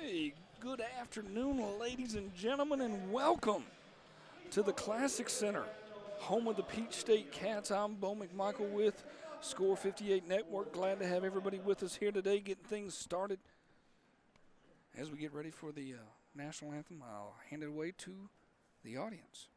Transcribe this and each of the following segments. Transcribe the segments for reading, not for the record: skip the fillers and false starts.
Hey, good afternoon, ladies and gentlemen, and welcome to the Classic Center, home of the Peach State Cats. I'm Bo McMichael with Score 58 Network. Glad to have everybody with us here today, getting things started. As we get ready for the national anthem, I'll hand it away to the audience.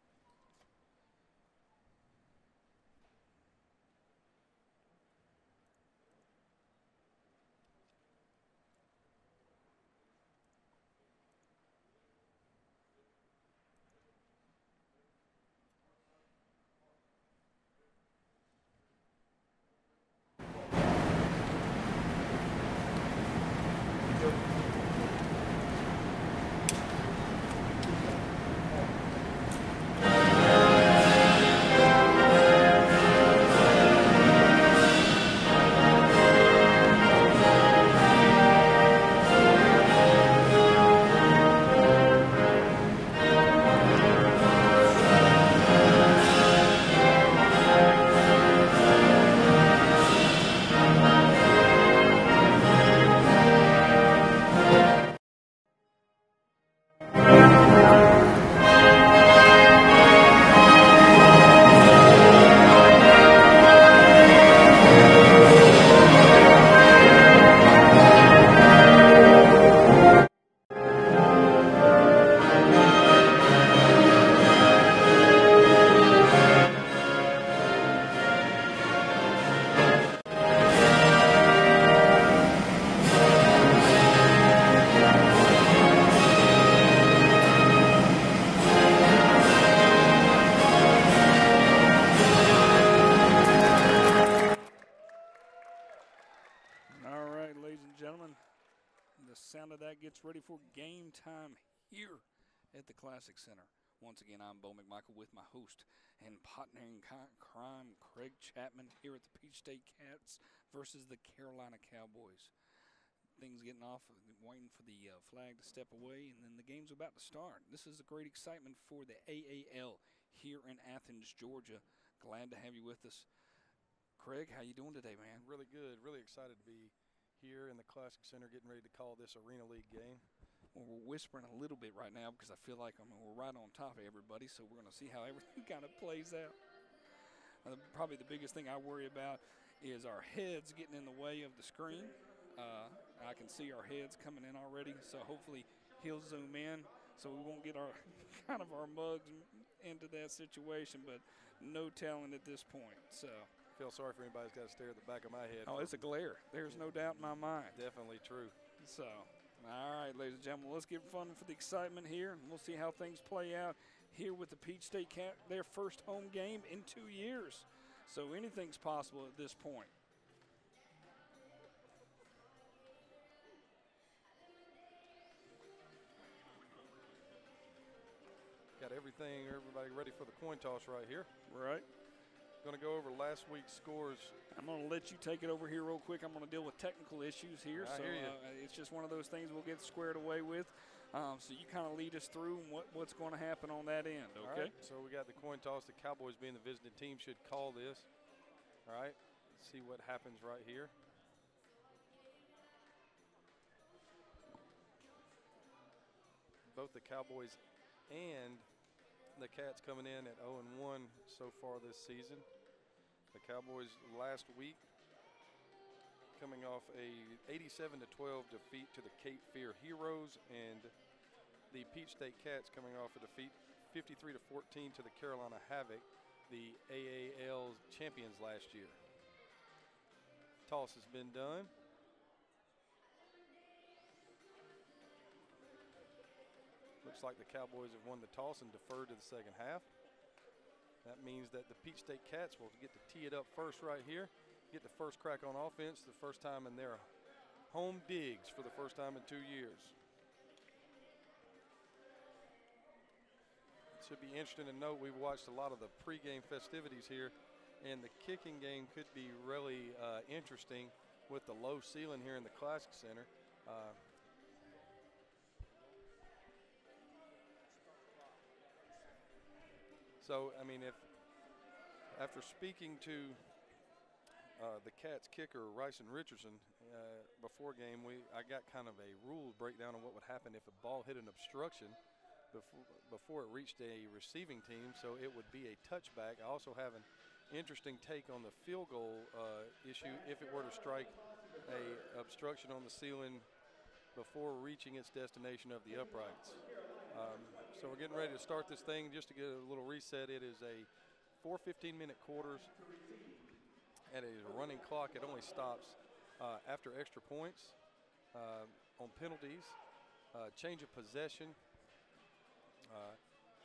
Gets ready for game time here at the Classic Center. Once again, I'm Bo McMichael with my host and partner in crime, Craig Chapman, here at the Peach State Cats versus the Carolina Cowboys. Things getting off, waiting for the flag to step away, and then the game's about to start. This is a great excitement for the AAL here in Athens, Georgia. Glad to have you with us. Craig, how you doing today, man? Really good. Really excited to be here in the Classic Center, getting ready to call this Arena League game. Well, we're whispering a little bit right now because I feel like we're right on top of everybody, so we're going to see how everything kind of plays out. Probably the biggest thing I worry about is our heads getting in the way of the screen. I can see our heads coming in already, so hopefully he'll zoom in so we won't get our kind of our mugs into that situation, but no telling at this point. So. Feel sorry for anybody who's got to stare at the back of my head. Oh, it's a glare. There's no doubt in my mind. Definitely true. So, all right, ladies and gentlemen, let's get fun for the excitement here, and we'll see how things play out here with the Peach State Cat, their first home game in 2 years. So anything's possible at this point. Got everybody ready for the coin toss right here. Right. Going to go over last week's scores. I'm going to let you take it over here real quick. I'm going to deal with technical issues here. I hear you. It's just one of those things we'll get squared away with. So you kind of lead us through what's going to happen on that end, okay? All right, so we got the coin toss. The Cowboys being the visiting team should call this. All right, let's see what happens right here. Both the Cowboys and the Cats coming in at 0-1 so far this season. The Cowboys last week coming off a 87-12 defeat to the Cape Fear Heroes, and the Peach State Cats coming off a defeat 53-14 to the Carolina Havoc, the AAL champions last year. Toss has been done. Looks like the Cowboys have won the toss and deferred to the second half. That means that the Peach State Cats will get to tee it up first right here, get the first crack on offense, the first time in their home digs for the first time in 2 years. It should be interesting to note we've watched a lot of the pregame festivities here, and the kicking game could be really interesting with the low ceiling here in the Classic Center. So, I mean, if after speaking to the Cats kicker, Ryson Richardson, before game, I got kind of a rules breakdown on what would happen if a ball hit an obstruction before it reached a receiving team, so it would be a touchback. I also have an interesting take on the field goal issue if it were to strike a obstruction on the ceiling before reaching its destination of the uprights. So we're getting ready to start this thing. Just to get a little reset, it is a 4 15-minute quarters. At a running clock, it only stops after extra points, on penalties, change of possession,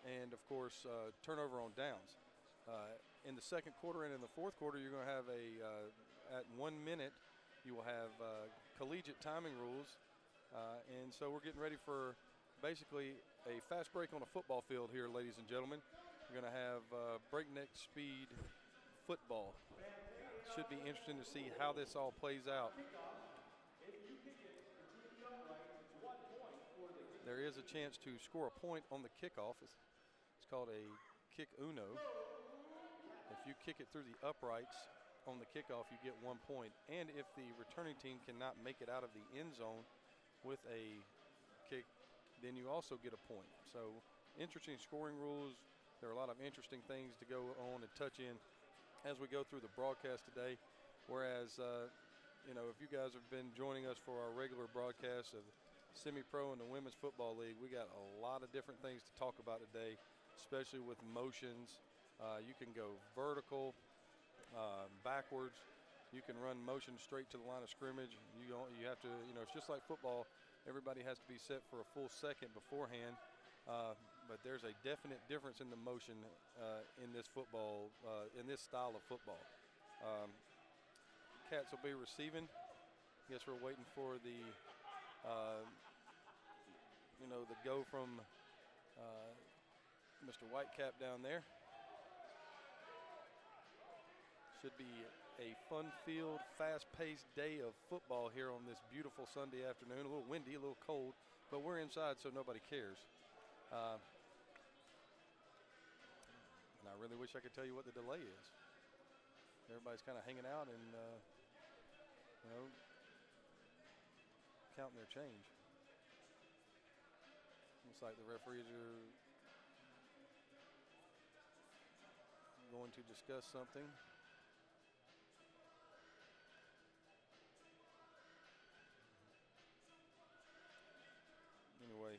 and of course turnover on downs. In the second quarter and in the fourth quarter, you're going to have at 1 minute, you will have collegiate timing rules, and so we're getting ready for basically a fast break on a football field here, ladies and gentlemen. We're going to have breakneck speed football. Should be interesting to see how this all plays out. There is a chance to score a point on the kickoff. It's called a kick uno. If you kick it through the uprights on the kickoff, you get 1 point. And if the returning team cannot make it out of the end zone with a kick, then you also get a point. So interesting scoring rules. There are a lot of interesting things to go on and touch in as we go through the broadcast today. Whereas, if you guys have been joining us for our regular broadcast of semi-pro and the Women's Football League, we got a lot of different things to talk about today, especially with motions. You can go vertical, backwards. You can run motion straight to the line of scrimmage. You have to, it's just like football. Everybody has to be set for a full second beforehand. But there's a definite difference in the motion in this football, in this style of football. Cats will be receiving. Guess we're waiting for the, the go from Mr. Whitecap down there. Should be a fun-filled, fast-paced day of football here on this beautiful Sunday afternoon. A little windy, a little cold, but we're inside, so nobody cares. And I really wish I could tell you what the delay is. Everybody's kind of hanging out and, counting their change. Looks like the referees are going to discuss something. Anyway,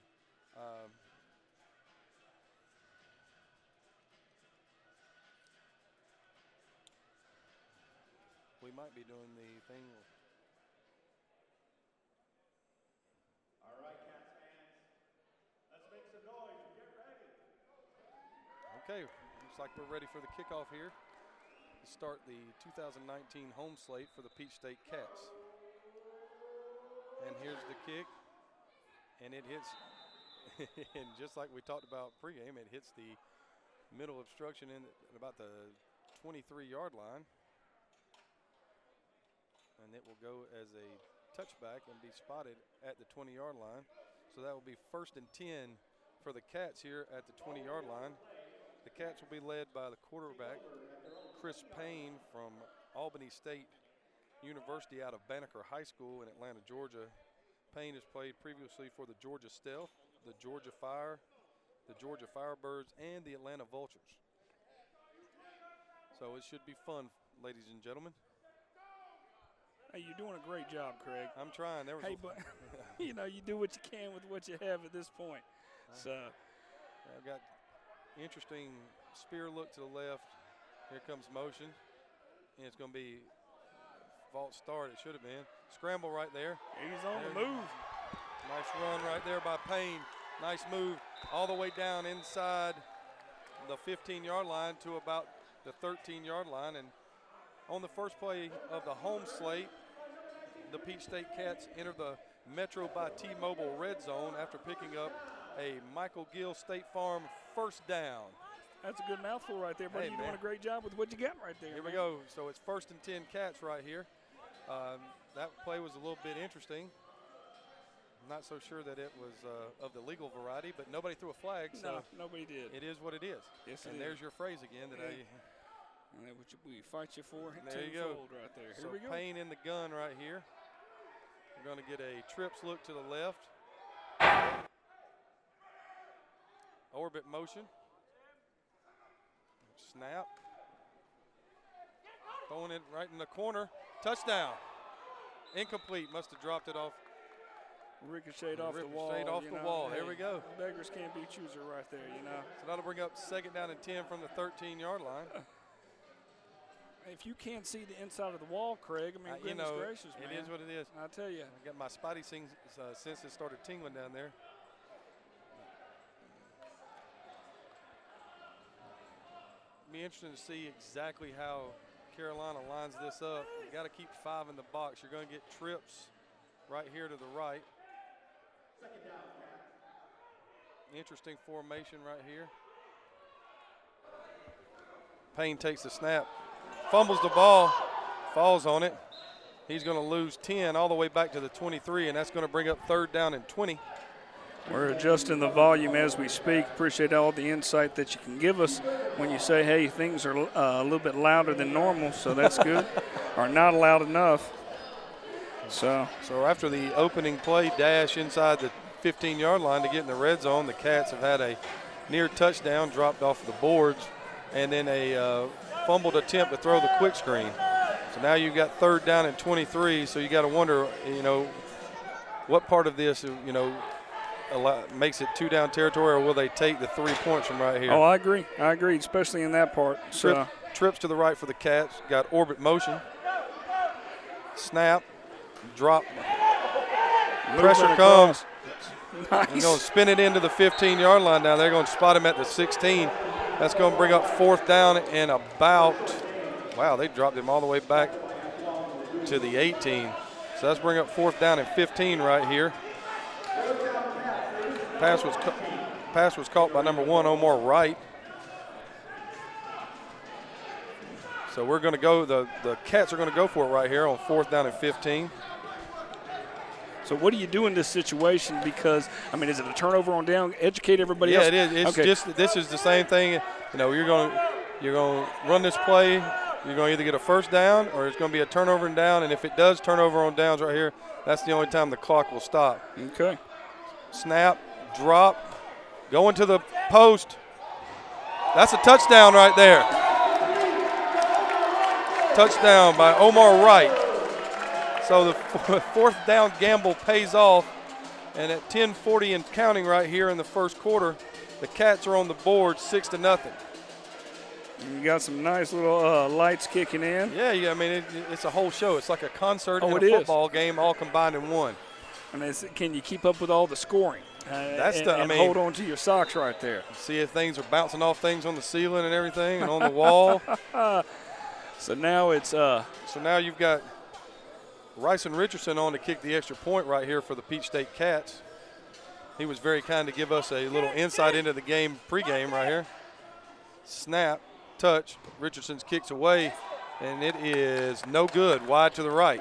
we might be doing the thing. All right, Cats fans, let's make some noise and get ready. Okay, looks like we're ready for the kickoff here to start the 2019 home slate for the Peach State Cats. And here's the kick, and it hits, and just like we talked about pregame, it hits the middle obstruction at about the 23-yard line. And it will go as a touchback and be spotted at the 20-yard line. So that will be 1st and 10 for the Cats here at the 20-yard line. The Cats will be led by the quarterback, Chris Payne from Albany State University out of Banneker High School in Atlanta, Georgia. Payne has played previously for the Georgia Stealth, the Georgia Fire, the Georgia Firebirds, and the Atlanta Vultures. So it should be fun, ladies and gentlemen. Hey, you're doing a great job, Craig. I'm trying. But you do what you can with what you have at this point. So I've got interesting spear look to the left. Here comes motion, and it's going to be false start. It should have been scramble right there. He's on the move. Nice run right there by Payne. Nice move all the way down inside the 15-yard line to about the 13-yard line. And on the first play of the home slate, the Peach State Cats enter the Metro by T-Mobile red zone after picking up a Michael Gill State Farm first down. That's a good mouthful right there, buddy. Hey, you're doing a great job with what you got right there. Here we go. So it's 1st and 10 Cats right here. That play was a little bit interesting. I'm not so sure that it was of the legal variety, but nobody threw a flag. So no, nobody did. It is what it is. Yes, and it there's is. your phrase again that And that what we fight you for. There you go. Right there. So Here we go. Payne in the gun right here. We're going to get a trips look to the left. Orbit motion. Snap. Throwing it right in the corner. Touchdown. Incomplete. Must have dropped it off. Ricocheted off the wall. Ricocheted off the wall. There we go. Beggars can't be chooser right there, you know. So that'll bring up 2nd down and 10 from the 13-yard line. If you can't see the inside of the wall, Craig, I mean, goodness gracious, man. It is what it is. I tell you. I got my spidey senses started tingling down there. Be interesting to see exactly how Carolina lines this up. You got to keep 5 in the box. You're going to get trips right here to the right. Interesting formation right here. Payne takes the snap, fumbles the ball, falls on it. He's going to lose 10 all the way back to the 23, and that's going to bring up 3rd down and 20. We're adjusting the volume as we speak. Appreciate all the insight that you can give us when you say, hey, things are a little bit louder than normal, so that's good, or not loud enough. So after the opening play dash inside the 15-yard line to get in the red zone, the Cats have had a near touchdown dropped off the boards and then a fumbled attempt to throw the quick screen. So now you've got 3rd down and 23, so you got to wonder, you know, what part of this, you know, makes it 2-down territory, or will they take the 3 points from right here? Oh, I agree, especially in that part. So trips to the right for the Cats, got orbit motion, snap, drop, pressure comes. Nice. He's going to spin it into the 15-yard line now. They're going to spot him at the 16. That's going to bring up 4th down and about, wow, they dropped him all the way back to the 18. So let's bring up 4th down and 15 right here. Pass was caught by number 1, Omar Wright. So we're going to go, the Cats are going to go for it right here on 4th down and 15. So what do you do in this situation? Because, I mean, is it a turnover on down? Educate everybody else? Yeah, it is. It's just, this is the same thing. You know, you're going to run this play. You're going to either get a 1st down or it's going to be a turnover and down. And if it does turnover on downs right here, that's the only time the clock will stop. Okay. Snap, drop, going to the post. That's a touchdown right there. Touchdown by Omar Wright. So the 4th down gamble pays off, and at 10:40 and counting right here in the first quarter, the Cats are on the board 6-0. You got some nice little lights kicking in. Yeah, I mean, it's a whole show. It's like a concert and a football game all combined in one. And can you keep up with all the scoring? And hold on to your socks right there. See if things are bouncing off things on the ceiling and everything and on the wall. So now it's so now you've got Ryson Richardson on to kick the extra point right here for the Peach State Cats. He was very kind to give us a little insight into the game pregame right here. Snap, touch, Richardson's kicks away, and it is no good, wide to the right.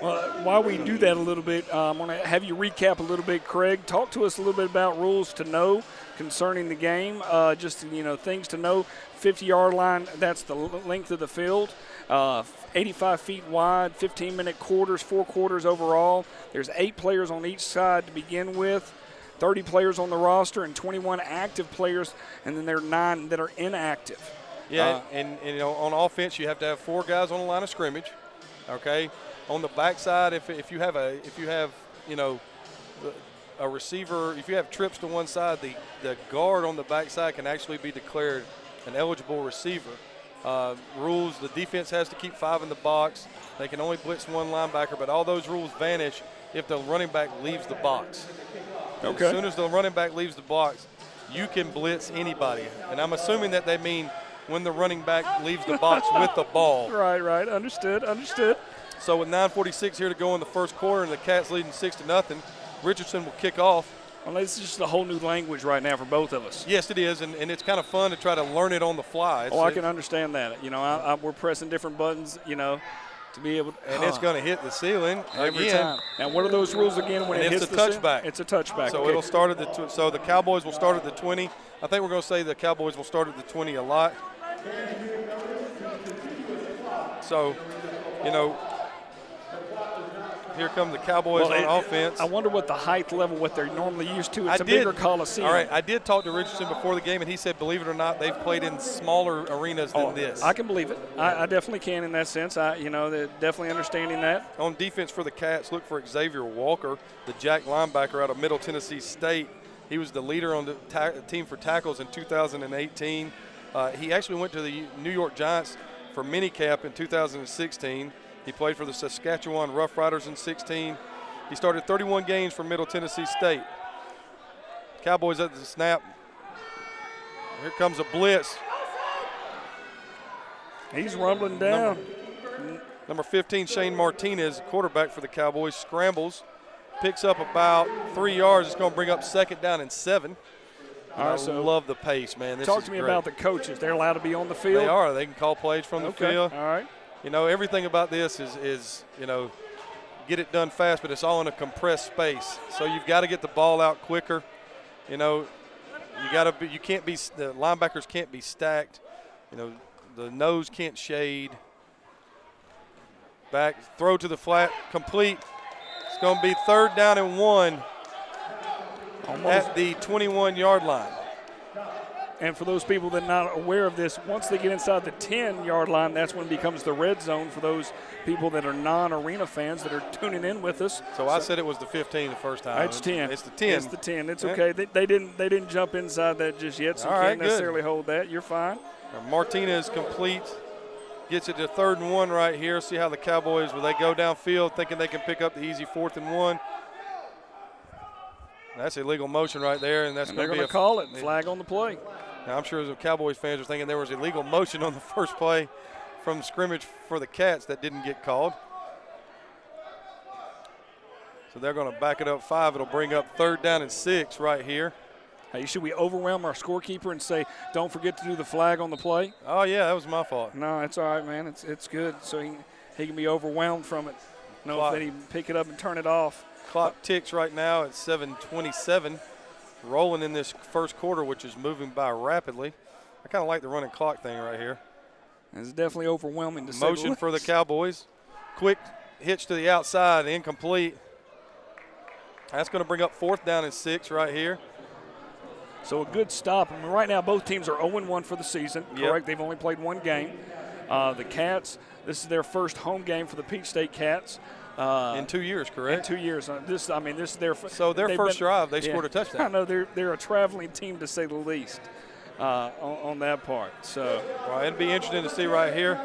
Well, while we do that a little bit, I'm going to have you recap a little bit, Craig. Talk to us a little bit about rules to know concerning the game. Just, things to know. 50-yard line, that's the length of the field. 85 feet wide, 15-minute quarters, 4 quarters overall. There's 8 players on each side to begin with, 30 players on the roster, and 21 active players, and then there are 9 that are inactive. Yeah, and on offense, you have to have 4 guys on the line of scrimmage. Okay, on the backside, if you have a receiver, if you have trips to one side, the guard on the backside can actually be declared an eligible receiver. Rules: the defense has to keep 5 in the box. They can only blitz 1 linebacker, but all those rules vanish if the running back leaves the box. Okay. As soon as the running back leaves the box, you can blitz anybody, and I'm assuming that they mean when the running back leaves the box with the ball. Right. Understood. So with 9:46 here to go in the first quarter and the Cats leading 6-0, Richardson will kick off. Well, this is just a whole new language right now for both of us. Yes, it is, and it's kind of fun to try to learn it on the fly. I can understand that. We're pressing different buttons, To be able to, And it's going to hit the ceiling every again. time. And what are those rules again when And it it's hits a the ceiling? touchback. It's a touchback. So okay. it'll start at so the Cowboys will start at the 20. I think we're going to say the Cowboys will start at the 20 a lot. So, you know, here come the Cowboys on offense. I wonder what the height level, what they're normally used to. It's a bigger Coliseum. All right, I did talk to Richardson before the game, and he said, believe it or not, they've played in smaller arenas than this. I can believe it. I definitely can in that sense. They're definitely understanding that. On defense for the Cats, look for Xavier Walker, the Jack linebacker out of Middle Tennessee State. He was the leader on the team for tackles in 2018. He actually went to the New York Giants for minicamp in 2016. He played for the Saskatchewan Roughriders in 16. He started 31 games for Middle Tennessee State. Cowboys at the snap. Here comes a blitz. He's rumbling down. Number 15, Shane Martinez, quarterback for the Cowboys, scrambles, picks up about 3 yards. It's going to bring up 2nd down and 7. All right, so love the pace, man. Talk to me about the coaches. They're allowed to be on the field? They are. They can call plays from the field. All right. You know, everything about this is get it done fast, but it's all in a compressed space. So you've got to get the ball out quicker. You know, the linebackers can't be stacked. You know, the nose can't shade. Back, throw to the flat, complete. It's going to be 3rd down and 1 at the 21-yard line. And for those people that are not aware of this, once they get inside the 10-yard line, that's when it becomes the red zone for those people that are non-arena fans that are tuning in with us. So I said it was the 15 the first time. It's 10. It's the 10. It's the 10. It's okay. They didn't jump inside that just yet, so you can't necessarily hold that. You're fine. Martinez complete. Gets it to 3rd and 1 right here. See how the Cowboys, will they go downfield thinking they can pick up the easy 4th and 1. That's illegal motion right there, and that's going to be they're going to call it. Flag on the play. Now, I'm sure the Cowboys fans are thinking there was illegal motion on the first play from scrimmage for the Cats that didn't get called. So they're going to back it up 5. It'll bring up 3rd down and 6 right here. Hey, should we overwhelm our scorekeeper and say, don't forget to do the flag on the play? Oh, yeah, that was my fault. No, it's all right, man. It's good. So he can be overwhelmed from it. No, if he pick it up and turn it off. Clock ticks right now at 7:27. Rolling in this first quarter, which is moving by rapidly. I kind of like the running clock thing right here. It's definitely overwhelming to say. Motion for the Cowboys. Quick hitch to the outside, incomplete. That's going to bring up 4th down and 6 right here. So a good stop. I mean, right now, both teams are 0-1 for the season. Yep. Correct. They've only played 1 game. The Cats, this is their first home game for the Peach State Cats. In 2 years, correct? In 2 years. This is their. So their first drive, they scored a touchdown. I know they're a traveling team to say the least on that part. So well, it'd be interesting to see right here.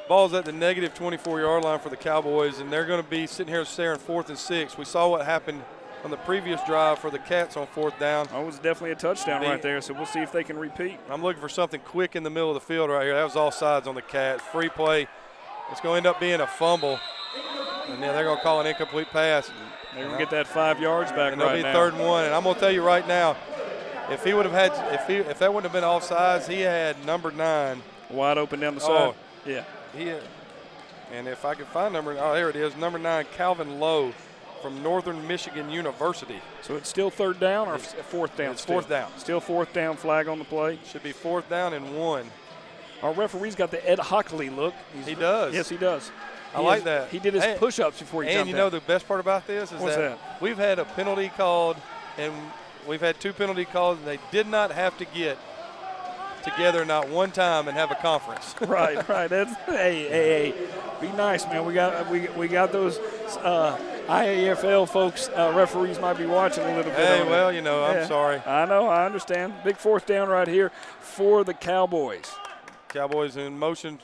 Ball's at the negative 24-yard line for the Cowboys, and they're going to be sitting here staring 4th and 6. We saw what happened on the previous drive for the Cats on 4th down. That was definitely a touchdown right there, so we'll see if they can repeat. I'm looking for something quick in the middle of the field right here. That was all sides on the Cats. Free play. It's going to end up being a fumble. And then they're going to call an incomplete pass. They're going to get that 5 yards back and right it'll be now. 3rd and 1. And I'm going to tell you right now, if he would have had, if that wouldn't have been offsides, he had number 9 wide open down the side. Oh, yeah. And if I can find there it is, number 9, Calvin Lowe from Northern Michigan University. So it's still 3rd down or 4th down? It's 4th down. Still 4th down, flag on the play. Should be 4th down and 1. Our referee's got the Ed Hockley look. He does. Yes, he does. I like that. He did his push-ups before he jumped And you know the best part about this is that we've had a penalty called, and we've had 2 penalty calls, and they did not have to get together not one time and have a conference. Right. That's hey. Be nice, man. We got those IAFL folks. Referees might be watching a little bit. Hey, well, you know, I'm sorry. I know. I understand. Big 4th down right here for the Cowboys. Cowboys in motion.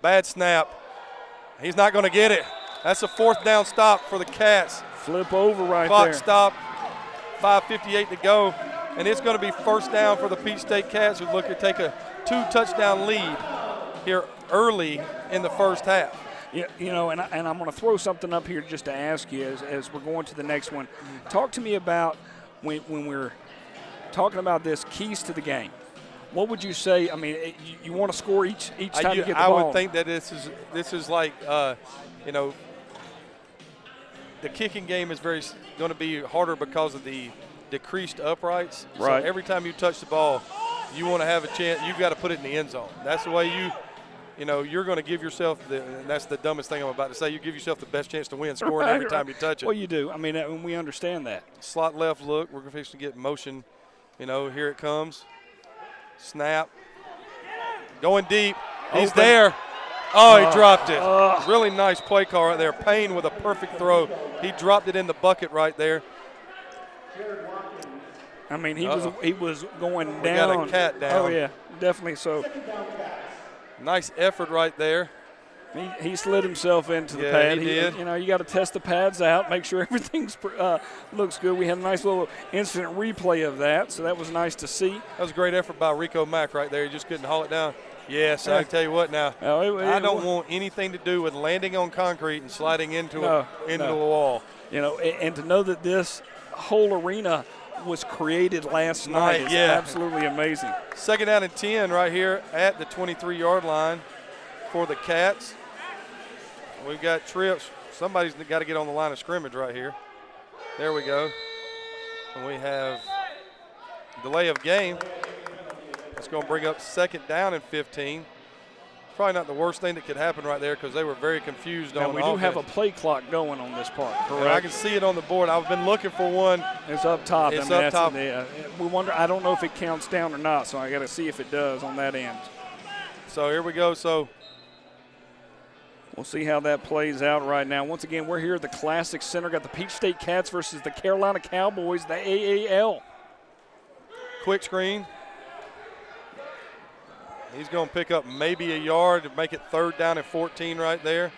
Bad snap. He's not going to get it. That's a 4th down stop for the Cats. Flip over right Clock there. stop. 5:58 to go. And it's going to be 1st down for the Peach State Cats, who look to take a 2-touchdown lead here early in the first half. Yeah, you know, and I'm going to throw something up here just to ask you as we're going to the next one. Talk to me about when we're talking about this, keys to the game. What would you say? I mean, you want to score each time you get the I ball. would think that this is like, you know, the kicking game is going to be harder because of the decreased uprights. Right. So every time you touch the ball, you want to have a chance. You've got to put it in the end zone. That's the way you know, you're going to give yourself and that's the dumbest thing I'm about to say. You give yourself the best chance to win scoring every time you touch it. Well, you do. I mean, we understand that. Slot left look. We're going to get motion. You know, here it comes. Snap. Going deep. He's Open. there. Oh, he dropped it. Really nice play call right there. Payne with a perfect throw. He dropped it in the bucket right there. I mean, he was going down. We got a cat down. Oh, yeah, definitely so. Nice effort right there. He slid himself into the Yeah, pad. he did. You know, you got to test the pads out, make sure everything's looks good. We had a nice little instant replay of that, so that was nice to see. That was a great effort by Rico Mack right there. He just couldn't haul it down. Yes, I can tell you what now. I don't want anything to do with landing on concrete and sliding into a wall. You know, and to know that this whole arena was created last night is absolutely amazing. 2nd down and 10 right here at the 23-yard line for the Cats. We've got trips. Somebody's got to get on the line of scrimmage right here. There we go. And we have delay of game. That's going to bring up 2nd down and 15. Probably not the worst thing that could happen right there because they were very confused on we offense. do have a play clock going on this part, correct? And I can see it on the board. I've been looking for one. It's up top. It's up top. We wonder. I don't know if it counts down or not, so I got to see if it does on that end. So here we go. So we'll see how that plays out right now. Once again, we're here at the Classic Center. Got the Peach State Cats versus the Carolina Cowboys, the AAL. Quick screen. He's going to pick up maybe a yard to make it 3rd down and 14 right there.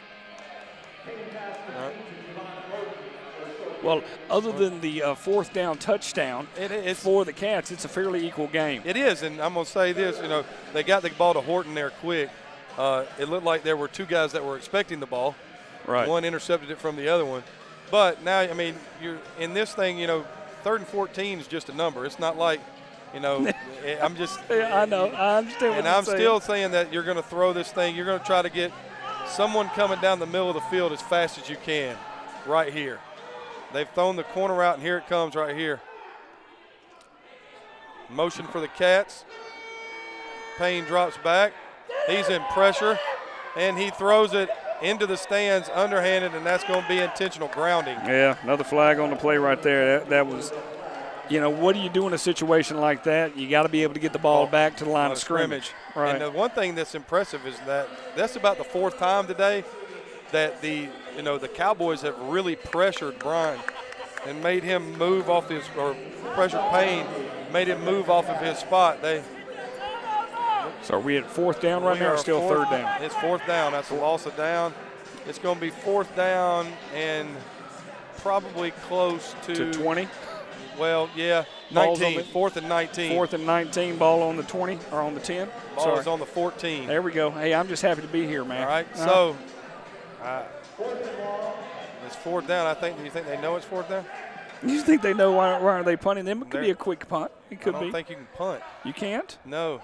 Well, other than the 4th down touchdown for the Cats, it's a fairly equal game. It is, and I'm going to say this, you know, they got the ball to Horton there quick. It looked like there were 2 guys that were expecting the ball. Right. One intercepted it from the other one. But now, I mean, you're in this thing, you know, 3rd and 14 is just a number. It's not like, you know, I'm just. I know. I understand what and you're I'm saying. still saying that you're going to throw this thing. You're going to try to get someone coming down the middle of the field as fast as you can right here. They've thrown the corner out, and here it comes right here. Motion for the Cats. Payne drops back. He's in pressure, and he throws it into the stands underhanded, and that's going to be intentional grounding. Yeah, another flag on the play right there. That was, you know, what do you do in a situation like that? You got to be able to get the ball back to the line of scrimmage. Right. And the one thing that's impressive is that that's about the 4th time today that the Cowboys have really pressured Brian and made him move off his, or pressured Payne, made him move off of his spot. So are we at 4th down right now or still 3rd down? It's 4th down. That's a loss of down. It's going to be 4th down and probably close to 20? Well, yeah, 19. 4th and 19. 4th and 19, ball on the 20 or on the 10? Ball is on the 14. There we go. Hey, I'm just happy to be here, man. All right, so it's 4th down. Do you think they know it's 4th down? You think they know why are they punting them? It could be a quick punt. It could be. I don't think you can punt. You can't? No.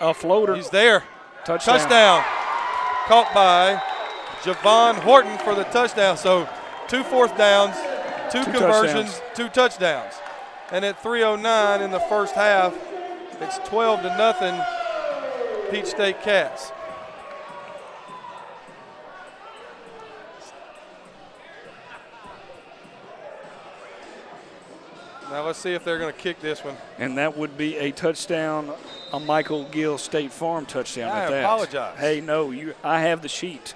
A floater. He's there. Touchdown. Caught by Javon Horton for the touchdown. So 2 4th downs, 2 conversions, touchdowns. 2 touchdowns. And at 3:09 in the first half, it's 12-0 Peach State Cats. Now let's see if they're going to kick this one. And that would be a touchdown, a Michael Gill State Farm touchdown at that. I apologize. Hey, no, I have the sheet.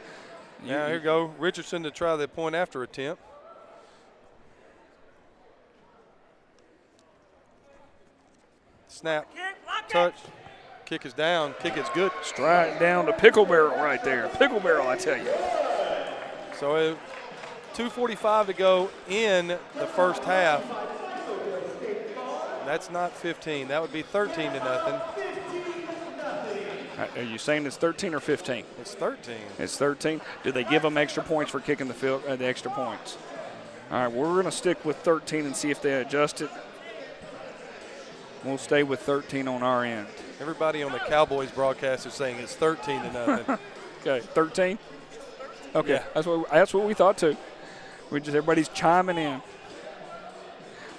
Now here you go. Richardson to try the point after attempt. Snap. Touch. Kick is down. Kick is good. Strike down to Pickle Barrel right there. Pickle Barrel, I tell you. So 2:45 to go in the first half. That's not 15. That would be 13-0. Are you saying it's 13 or 15? It's 13. It's 13. Do they give them extra points for kicking the extra points? All right, we're going to stick with 13 and see if they adjust it. We'll stay with 13 on our end. Everybody on the Cowboys broadcast is saying it's 13-0. Okay, 13? Okay, Yeah. that's what we thought too. Everybody's chiming in.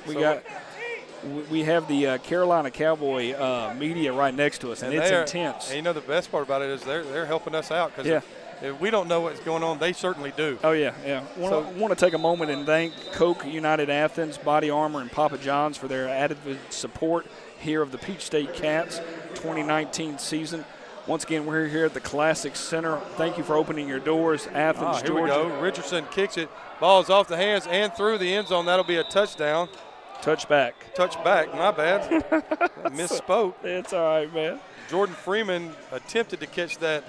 We have the Carolina Cowboy media right next to us, and it's intense. And you know the best part about it is they're helping us out because if we don't know what's going on, they certainly do. Oh, yeah. Want to take a moment and thank Coke United Athens, Body Armor, and Papa John's for their added support here of the Peach State Cats 2019 season. Once again, we're here at the Classic Center. Thank you for opening your doors, Athens, here Georgia. we go. Richardson kicks it. Ball's off the hands and through the end zone. That'll be a touchdown. Touchback, my bad. Misspoke. It's all right, man. Jordan Freeman attempted to catch that,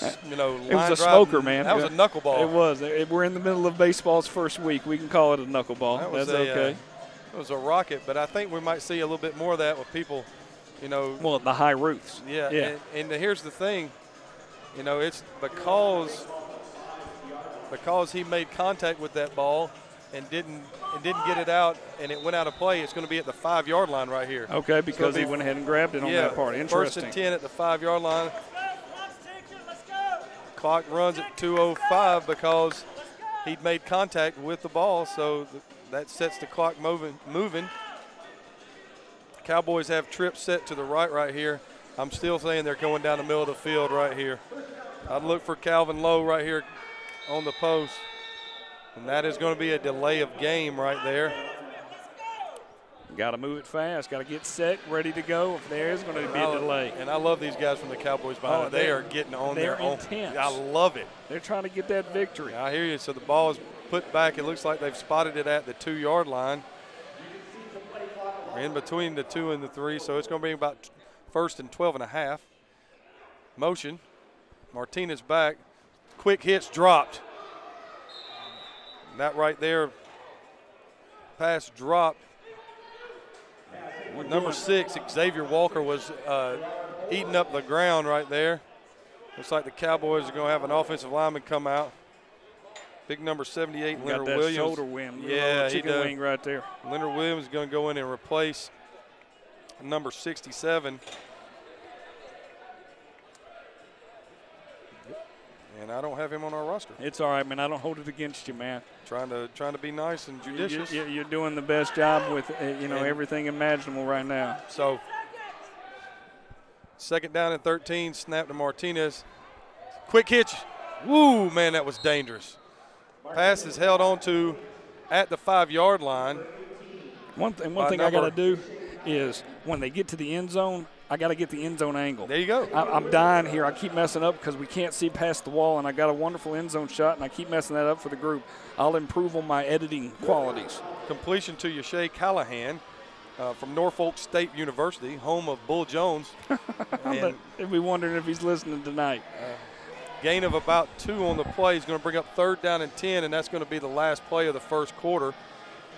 line it was a drive. Smoker, man. That was a knuckleball. It was. We're in the middle of baseball's first week. We can call it a knuckleball. That's okay. It was a rocket, but I think we might see a little bit more of that with people, Well, the high roofs. Yeah. And here's the thing, it's because he made contact with that ball and didn't get it out, and it went out of play. It's going to be at the 5-yard line right here. Okay, because he went ahead and grabbed it on that part. Interesting. 1st and 10 at the 5-yard line. Clock runs at 2:05 because he'd made contact with the ball, so that sets the clock moving. Cowboys have trips set to the right here. I'm still saying they're going down the middle of the field right here. I'd look for Calvin Lowe right here on the post. And that is going to be a delay of game right there. Got to move it fast. Got to get set, ready to go. If there is going to be a delay. And I love these guys from the Cowboys behind. They are getting on their own. Intense. I love it. They're trying to get that victory. I hear you. So the ball is put back. It looks like they've spotted it at the 2-yard line. We're in between the 2 and the 3, so it's going to be about 1st and 12 and a half. Motion. Martinez back. Quick hits dropped. That right there, pass dropped. Number 6, Xavier Walker, was eating up the ground right there. Looks like the Cowboys are going to have an offensive lineman come out. Big number 78, Leonard Williams. Got that shoulder win. Yeah, chicken wing right there. Leonard Williams is going to go in and replace number 67. And I don't have him on our roster. It's all right, man. I don't hold it against you, man. Trying to be nice and judicious. You're doing the best job with everything imaginable right now. So 2nd down and 13. Snap to Martinez. Quick hitch. Woo, man, that was dangerous. Pass is held on to at the 5-yard line. One thing I got to do is when they get to the end zone, I got to get the end zone angle. There you go. I'm dying here. I keep messing up because we can't see past the wall, and I got a wonderful end zone shot, and I keep messing that up for the group. I'll improve on my editing qualities. Completion to Yashay Callahan from Norfolk State University, home of Bull Jones. And if we wondering if he's listening tonight. Gain of about 2 on the play. He's going to bring up 3rd down and 10, and that's going to be the last play of the first quarter.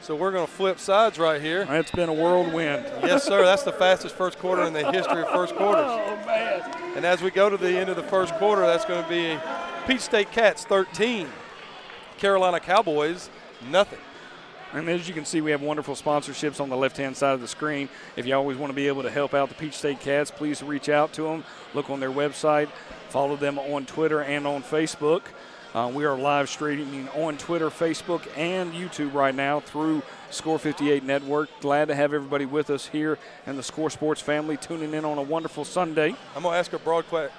So we're going to flip sides right here. It's been a whirlwind. Yes, sir. That's the fastest first quarter in the history of first quarters. Oh, man. And as we go to the end of the first quarter, that's going to be Peach State Cats 13, Carolina Cowboys nothing. And as you can see, we have wonderful sponsorships on the left-hand side of the screen. If you always want to be able to help out the Peach State Cats, please reach out to them. Look on their website. Follow them on Twitter and on Facebook. We are live streaming on Twitter, Facebook, and YouTube right now through Score 58 Network. Glad to have everybody with us here and the Score Sports family tuning in on a wonderful Sunday. I'm going to ask a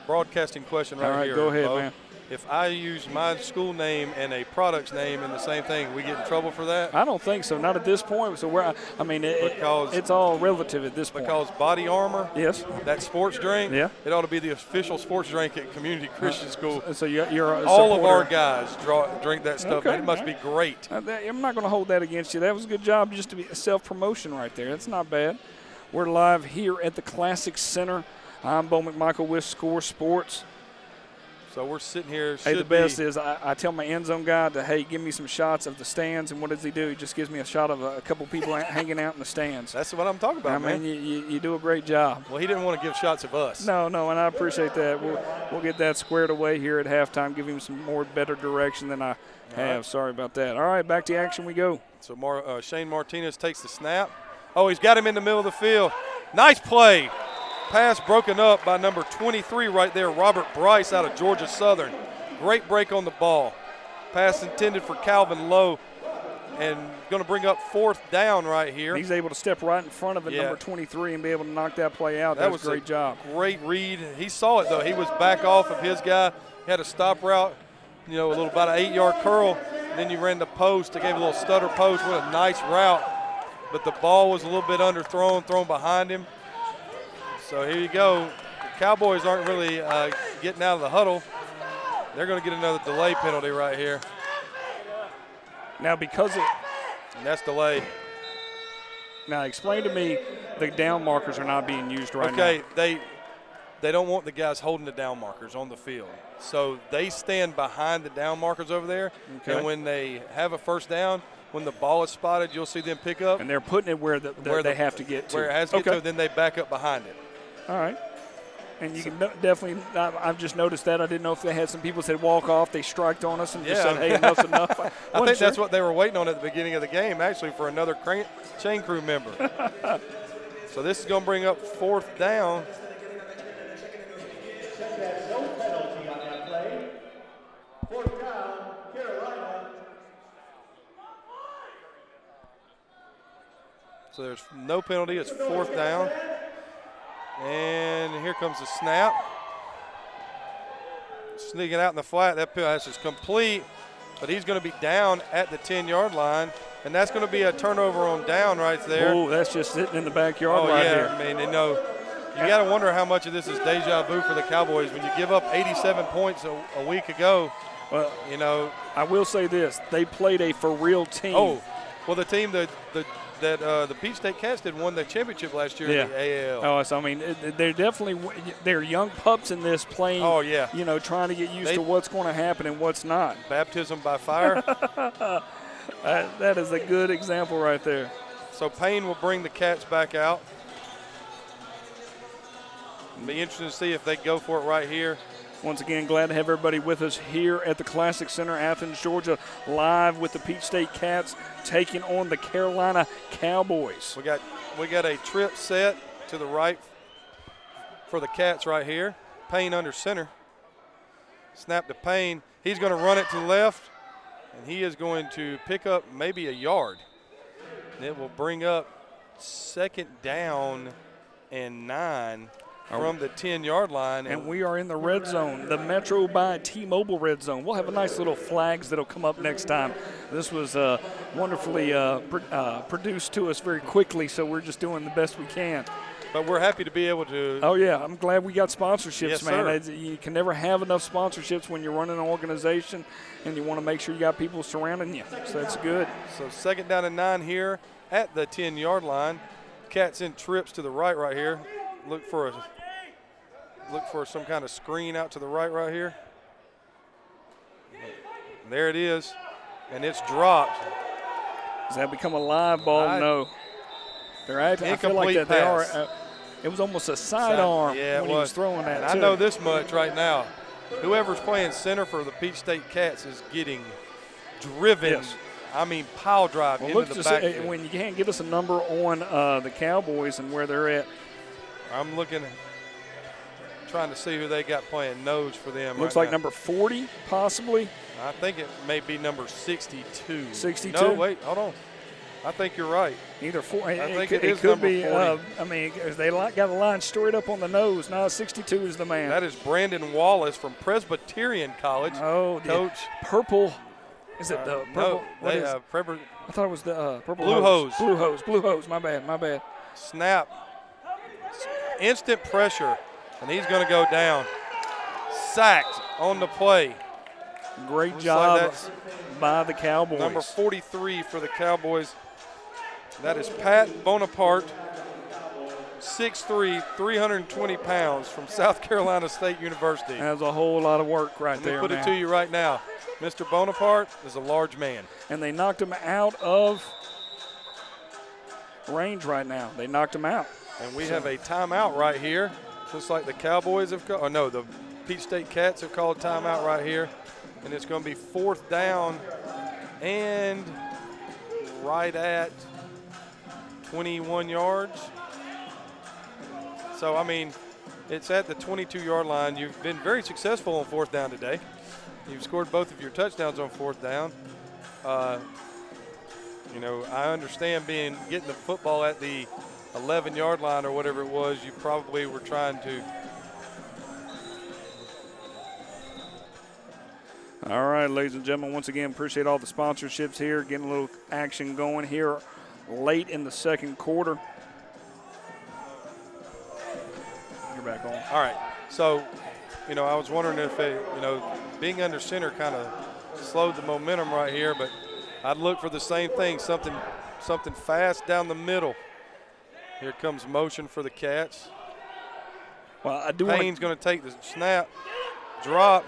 broadcasting question right here. All right, go ahead, man. If I use my school name and a product's name in the same thing, we get in trouble for that? I don't think so. Not at this point. So it's all relative at this point. Because Body Armor, yes, that sports drink, yeah, it ought to be the official sports drink at Community Christian School. So you're a all of our guys drink that stuff. Okay. It must be great. I'm not going to hold that against you. That was a good job just to be self-promotion right there. That's not bad. We're live here at the Classic Center. I'm Bo McMichael with Score Sports. So we're sitting here. Hey, the best is I tell my end zone guy to, hey, give me some shots of the stands. And what does he do? He just gives me a shot of a couple people hanging out in the stands. That's what I'm talking about, man. I mean, you do a great job. Well, he didn't want to give shots of us. No, and I appreciate that. We'll get that squared away here at halftime, give him some better direction than I have. Right. Sorry about that. All right, back to action we go. So Shane Martinez takes the snap. Oh, he's got him in the middle of the field. Nice play. Pass broken up by number 23 right there, Robert Bryce out of Georgia Southern. Great break on the ball. Pass intended for Calvin Lowe, and going to bring up 4th down right here. He's able to step right in front of it, number 23, and be able to knock that play out. That was a great job. Great read. He saw it, though. He was back off of his guy. He had a stop route, a little about an 8-yard curl. Then you ran the post. They gave a little stutter post. What a nice route. But the ball was a little bit underthrown, thrown behind him. So here you go. The Cowboys aren't really getting out of the huddle. They're going to get another delay penalty right here. Now because it – and that's delay. Now explain to me the down markers are not being used right now. Okay, they don't want the guys holding the down markers on the field. So they stand behind the down markers over there. Okay. And when they have a first down, when the ball is spotted, you'll see them pick up. And they're putting it where they have to get to. Where it has to get to, then they back up behind it. All right. And you can definitely – I've just noticed that. I didn't know if they had some people said walk off. They striked on us and just said, hey, enough's enough. I think that's what they were waiting on at the beginning of the game, actually, for another chain crew member. So this is going to bring up 4th down. No penalty on that play. 4th down, Carolina. So there's no penalty. It's 4th down. And here comes the snap. Sneaking out in the flat. That pass is complete, but he's going to be down at the 10-yard line, and that's going to be a turnover on down right there. Oh, that's just sitting in the backyard right here. I mean, you got to wonder how much of this is deja vu for the Cowboys when you give up 87 points a week ago. Well, I will say this: they played a for real team. Oh, well, the team that the Peach State Cats did won the championship last year in the AAL. Oh, so I mean, they're young pups in this playing. Oh yeah. Trying to get used to what's going to happen and what's not. Baptism by fire. That is a good example right there. So Payne will bring the Cats back out. It'll be interesting to see if they go for it right here. Once again, glad to have everybody with us here at the Classic Center, Athens, Georgia, live with the Peach State Cats taking on the Carolina Cowboys. We got a trip set to the right for the Cats right here. Payne under center. Snap to Payne. He's going to run it to the left, and he is going to pick up maybe a yard. And it will bring up 2nd down and 9. From the 10-yard line. And we are in the red zone, the Metro by T-Mobile red zone. We'll have a nice little flags that'll come up next time. This was wonderfully produced to us very quickly, so we're just doing the best we can. But we're happy to be able to. Oh, yeah. I'm glad we got sponsorships, yes, man. Sir. You can never have enough sponsorships when you're running an organization, and you want to make sure you got people surrounding you. So that's good. So 2nd down and 9 here at the 10-yard line. Cats in trips to the right here. Look for some kind of screen out to the right here. There it is, and it's dropped. Does that become a live ball? No. They're acting. I feel like that they are. It was almost a sidearm when he was throwing that. I know this much right now. Whoever's playing center for the Peach State Cats is getting driven. Yes. I mean, pile drive into the backfield. When you can't give us a number on the Cowboys and where they're at. I'm looking, trying to see who they got playing nose for them. Looks right like now. Number 40, possibly. I think it may be number 62. 62? No, wait, hold on. I think you're right. Either 4. I think it is could number be. 40. They got a line straight up on the nose. Now 62 is the man. That is Brandon Wallace from Presbyterian College. Oh, coach. Purple. Is it the purple? No, I thought it was the purple Blue hose. Blue hose. My bad. Snap. Instant pressure, and he's going to go down. Sacked on the play. Great job by the Cowboys. Number 43 for the Cowboys. That is Pat Bonaparte, 6'3", 320 pounds from South Carolina State University. That's a whole lot of work right there, Let me put it to you right now. Mr. Bonaparte is a large man. And they knocked him out of range right now. They knocked him out. And we have a timeout right here. Looks like the Cowboys have called, the Peach State Cats have called timeout right here. And it's going to be 4th down and right at 21 yards. So, I mean, it's at the 22-yard line. You've been very successful on 4th down today. You've scored both of your touchdowns on 4th down. You know, I understand getting the football at the 11-yard line or whatever it was. You probably were trying to. All right, ladies and gentlemen, once again, appreciate all the sponsorships here, getting a little action going here late in the second quarter. You're back on. All right. So, you know, I was wondering if, being under center kind of slowed the momentum right here, but I'd look for the same thing, something fast down the middle. Here comes motion for the Cats. Well, I do. Payne's going to take the snap, drop.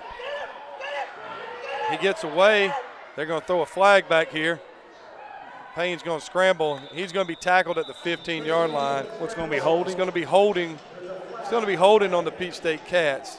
He gets away. They're going to throw a flag back here. Payne's going to scramble. He's going to be tackled at the 15-yard line. What's going to be holding? It's going to be holding. It's going to be holding on the Peach State Cats.